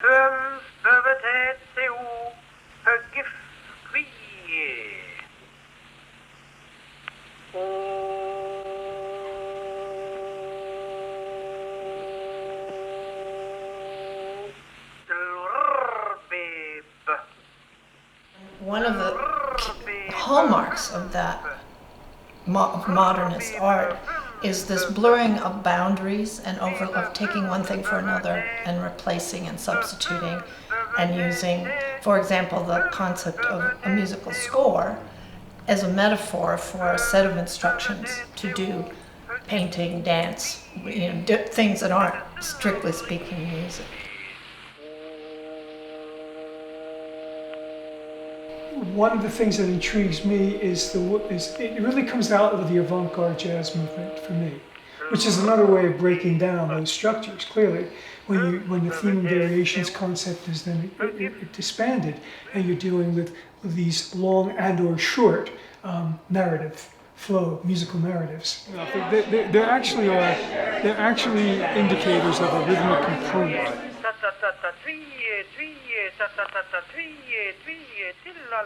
One of the hallmarks of that modernist art is this blurring of boundaries and of taking one thing for another and replacing and substituting and using, for example, the concept of a musical score as a metaphor for a set of instructions to do painting, dance, things that aren't strictly speaking music. One of the things that intrigues me is it really comes out of the avant-garde jazz movement for me, which is another way of breaking down those structures. Clearly, when the theme and variations concept is then it disbanded, and you're dealing with these long and/or short narrative flow, musical narratives. They're actually indicators of a rhythmic component.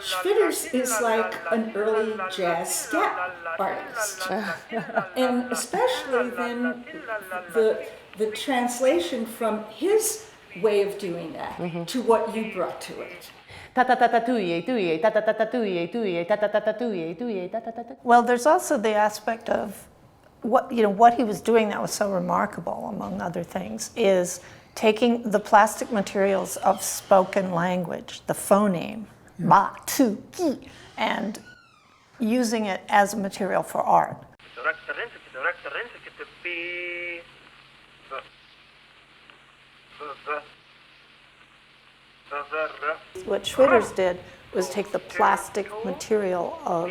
Schwitters is like an early jazz scat artist. And especially then the translation from his way of doing that to what you brought to it. Well, there's also the aspect of what he was doing that was so remarkable, among other things, is taking the plastic materials of spoken language, the phoneme, ba, tu, ki, and using it as a material for art. What Schwitters did was take the plastic material of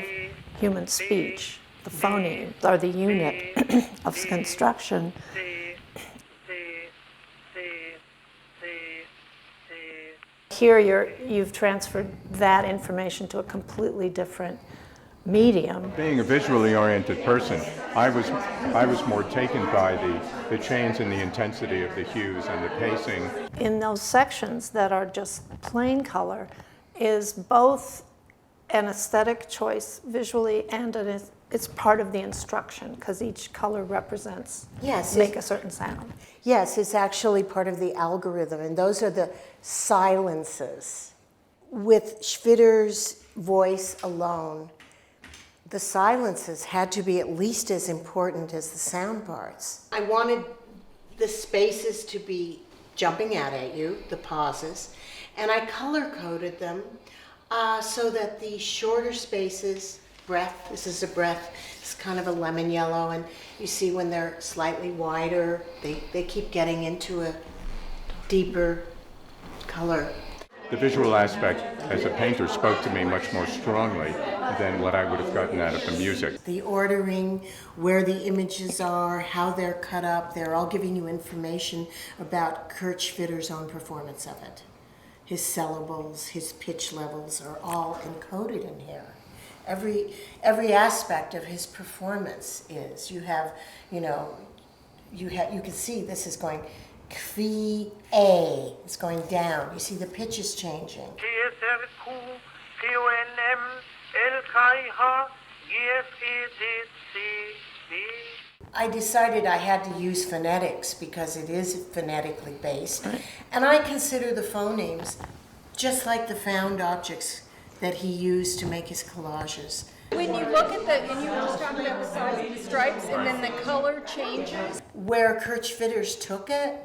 human speech, the phoneme, or the unit of construction, here you've transferred that information to a completely different medium. Being a visually oriented person, I was more taken by the change in the intensity of the hues and the pacing. In those sections that are just plain color is both an aesthetic choice visually and it's part of the instruction because each color represents, make a certain sound. Yes, it's actually part of the algorithm, and those are the silences. With Schwitters' voice alone, the silences had to be at least as important as the sound parts. I wanted the spaces to be jumping out at you, the pauses, and I color-coded them so that the shorter spaces, breath, this is a breath, it's kind of a lemon yellow, and you see when they're slightly wider, they keep getting into a deeper color. The visual aspect as a painter spoke to me much more strongly than what I would have gotten out of the music. The ordering, where the images are, how they're cut up, they're all giving you information about Kurt Schwitter's own performance of it. His syllables, his pitch levels are all encoded in here. Every aspect of his performance is. You can see this is going kvi A, it's going down. You see the pitch is changing. I decided I had to use phonetics because it is phonetically based. Right. And I consider the phonemes just like the found objects that he used to make his collages. When you look at and you were just talking about the size of the stripes and then the color changes. Where Kurt Schwitters took it,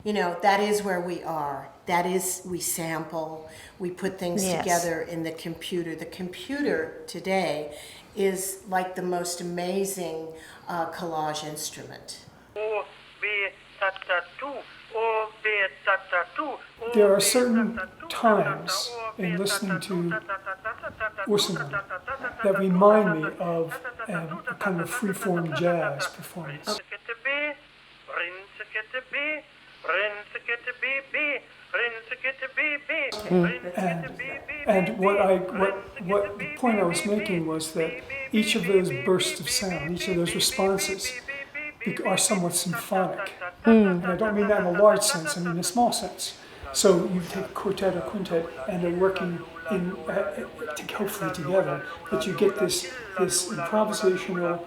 that is where we are. That is, we sample, we put things together in the computer. The computer today is like the most amazing collage instrument. There are certain times in listening to Ursonate that remind me of a kind of free-form jazz performance. And what the point I was making was that each of those bursts of sound, each of those responses are somewhat symphonic. And I don't mean that in a large sense, I mean in a small sense. So you take a quartet or quintet and they're working hopefully together, but you get this improvisational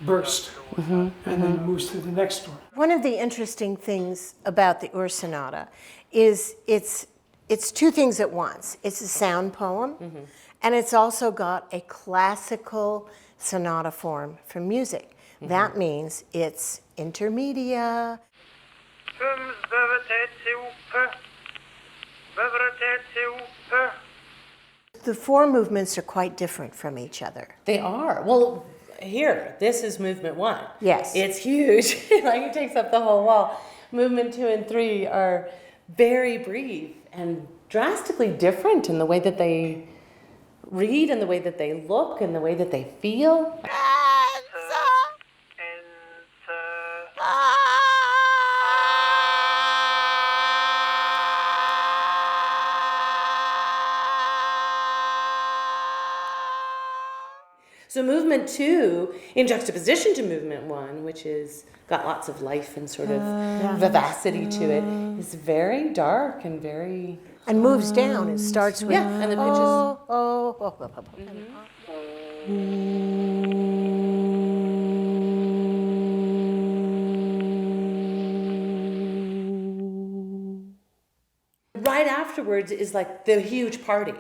burst, and then it moves to the next one. One of the interesting things about the Ursonate is it's two things at once. It's a sound poem, and it's also got a classical sonata form for music. That means it's intermedia. The four movements are quite different from each other. They are. Well, here, this is movement 1. Yes. It's huge. Like it takes up the whole wall. Movement 2 and 3 are very brief and drastically different in the way that they read and the way that they look and the way that they feel. So movement 2, in juxtaposition to movement 1, which is got lots of life and sort of vivacity to it, is very dark and very... And moves down. It starts with... Yeah, and the pitches... Right afterwards is like the huge party.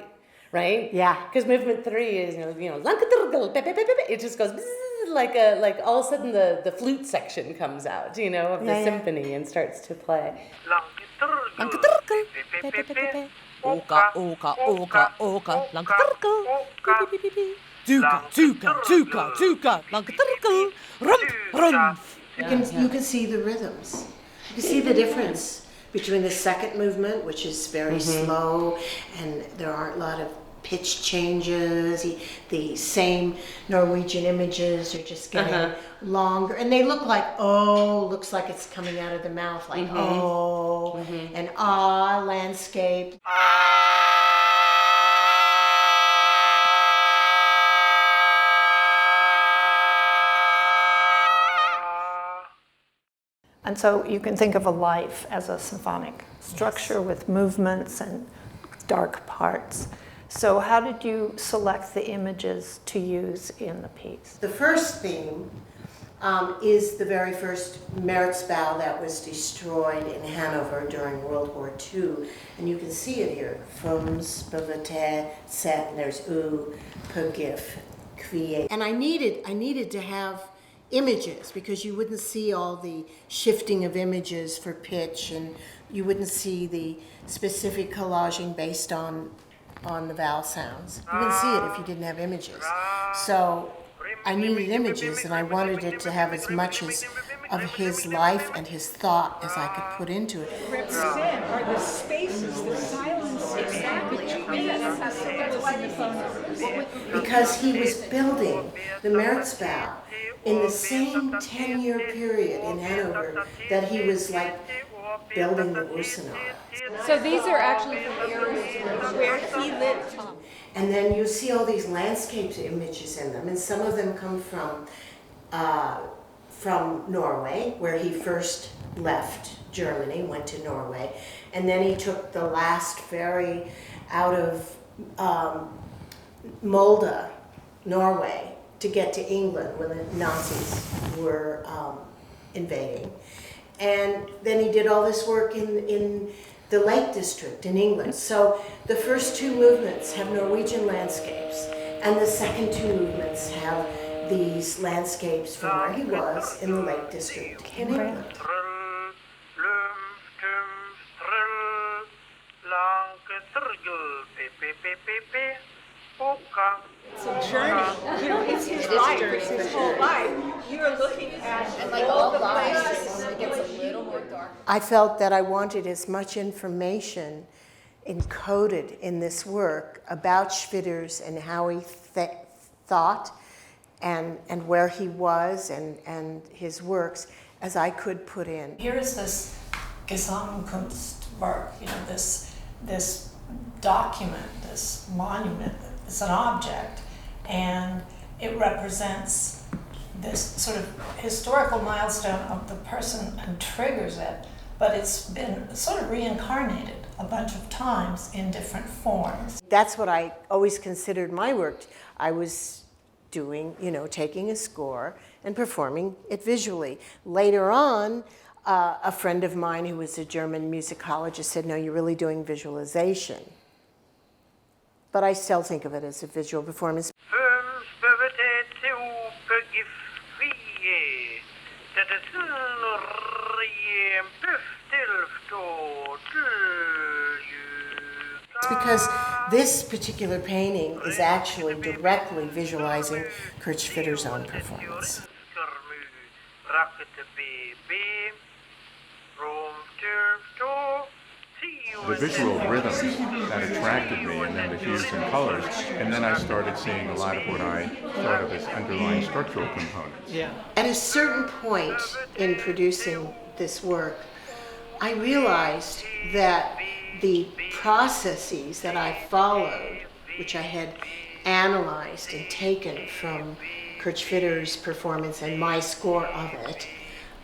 Right? Yeah. Because movement 3 is, it just goes like all of a sudden the flute section comes out, of the symphony and starts to play. You can see the rhythms. You can see the difference between the second movement, which is very slow, and there aren't a lot of pitch changes. The same Norwegian images are just getting longer, and they look like looks like it's coming out of the mouth, like and landscape. And so you can think of a life as a symphonic structure with movements and dark parts. So how did you select the images to use in the piece? The first theme is the very first Meritzbau that was destroyed in Hanover during World War II. And you can see it here. Fums, Bavate, Set, and there's Pagif, Kwie. And I needed to have images because you wouldn't see all the shifting of images for pitch, and you wouldn't see the specific collaging based on the vowel sounds. You wouldn't see it if you didn't have images. So I needed images, and I wanted it to have as much of his life and his thought as I could put into it. Represent are the spaces, the silence. Exactly. Because he was building the Meritzbau in the same 10-year period in Hanover that he was like building the Ursonate. So these are actually from areas where he lived. And then you see all these landscape images in them, and some of them come from Norway, where he first left Germany, went to Norway, and then he took the last ferry out of Molde, Norway, to get to England when the Nazis were invading. And then he did all this work in the Lake District in England. So the first two movements have Norwegian landscapes, and the second two movements have these landscapes from where he was in the Lake District in England. It's a journey. It's his life. It's his whole life. You're looking at And like all the places, it gets a little more dark. I felt that I wanted as much information encoded in this work about Schwitters and how he thought and where he was and his works as I could put in. Here is this Gesamtkunstwerk, this document, this monument. It's an object, and it represents this sort of historical milestone of the person and triggers it but it's been sort of reincarnated a bunch of times in different forms. That's what I always considered my work. I was doing, taking a score and performing it visually. Later on, a friend of mine who was a German musicologist said, no, you're really doing visualization. But I still think of it as a visual performance. It's because this particular painting is actually directly visualizing Kurt Schwitter's own performance. The visual rhythms that attracted me, and then the hues and colors, and then I started seeing a lot of what I thought of as underlying structural components. At a certain point in producing this work, I realized that the processes that I followed, which I had analyzed and taken from Kurt Schwitter's performance and my score of it,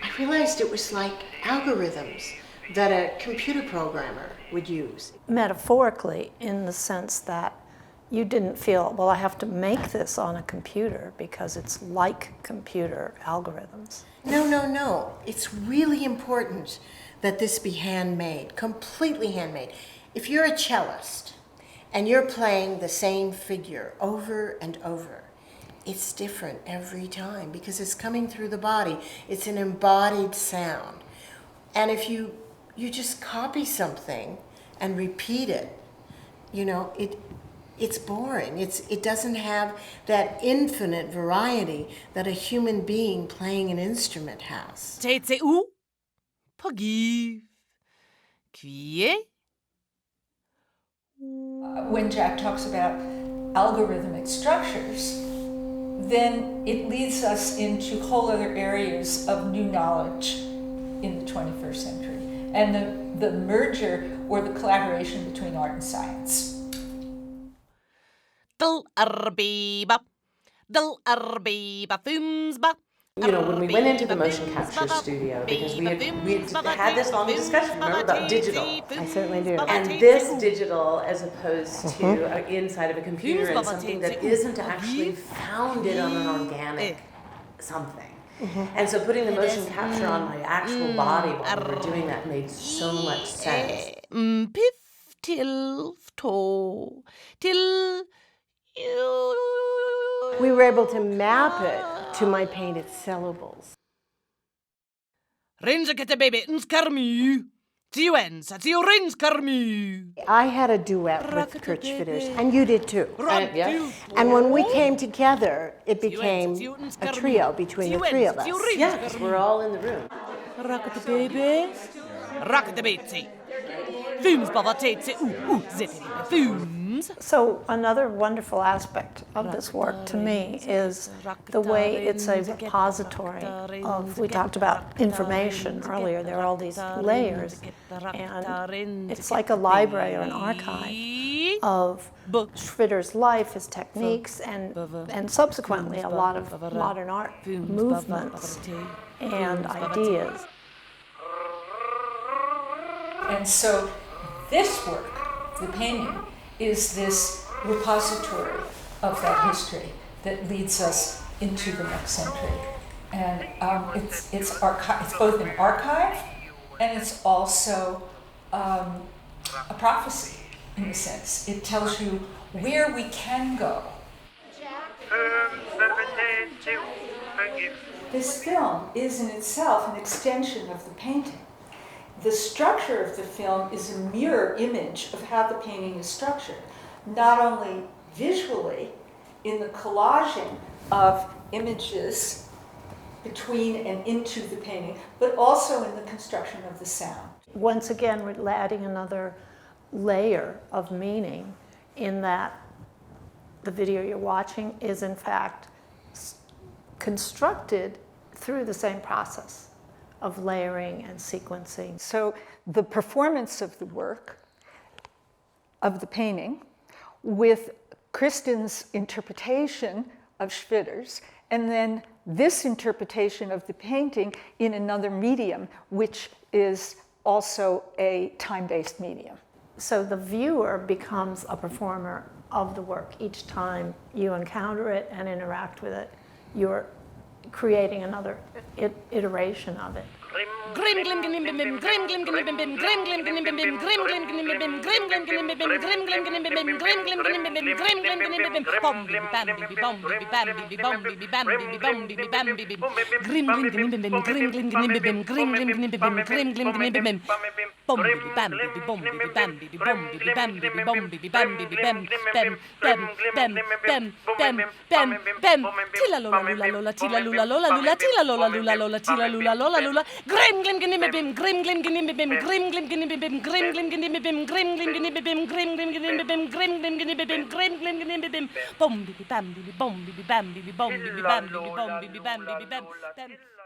I realized it was like algorithms that a computer programmer would use. Metaphorically, in the sense that you didn't feel, well, I have to make this on a computer because it's like computer algorithms. No. It's really important that this be handmade, completely handmade. If you're a cellist and you're playing the same figure over and over, it's different every time because it's coming through the body. It's an embodied sound. And if you just copy something and repeat it, it's boring. It doesn't have that infinite variety that a human being playing an instrument has. When Jack talks about algorithmic structures, then it leads us into whole other areas of new knowledge in the 21st century, and the merger or the collaboration between art and science. When we went into the motion capture studio, because we had this long discussion, remember, about digital. I certainly do. And this digital, as opposed to inside of a computer, and something that isn't actually founded on an organic something. And so putting the motion capture on my actual body while we were doing that made so much sense. We were able to map it to my painted syllables. I had a duet with Kurt Schwitters, and you did too. And when we came together, it became a trio between the three of us. Yeah, because we're all in the room. So another wonderful aspect of this work to me is the way it's a repository of, we talked about information earlier, there are all these layers, and it's like a library or an archive of Schwitter's life, his techniques, and subsequently a lot of modern art movements and ideas. And so this work, the painting, is this repository of that history that leads us into the next century. And it's both an archive, and it's also a prophecy, in a sense. It tells you where we can go. This film is in itself an extension of the painting. The structure of the film is a mirror image of how the painting is structured, not only visually in the collaging of images between and into the painting, but also in the construction of the sound. Once again, we're adding another layer of meaning in that the video you're watching is in fact constructed through the same process of layering and sequencing. So the performance of the work, of the painting, with Kristen's interpretation of Schwitters, and then this interpretation of the painting in another medium, which is also a time-based medium. So the viewer becomes a performer of the work. Each time you encounter it and interact with it, you're creating another iteration of it. Grim glim glim bim bim grim glim glim bim bim grim glim glim bim bim grim glim glim bim bim grim glim glim bim bim grim glim glim bim bim grim glim glim bim bim grim glim glim bim bim bom bim bam bim bom bim bam bim bom bim bam bim bom bim bam bim grim glim glim bim bim grim glim glim bim bim grim glim glim bim bim grim glim glim bim bim bom bim bam bim bom bim bam bim bom bim bam bim bom bim bam bim bam bam bam bam bam bam bam tila lola lula lola tila lula lola lula tila lola lula lola tila lula lola lula grim glim glim bim grim glim glim bim grim glim glim bim grim glim glim bim grim glim glim bim grim glim glim bim grim glim glim bim grim glim glim bim bom bim bam bim bom bim bam bim bom bim bam bim bom bim bam bim bam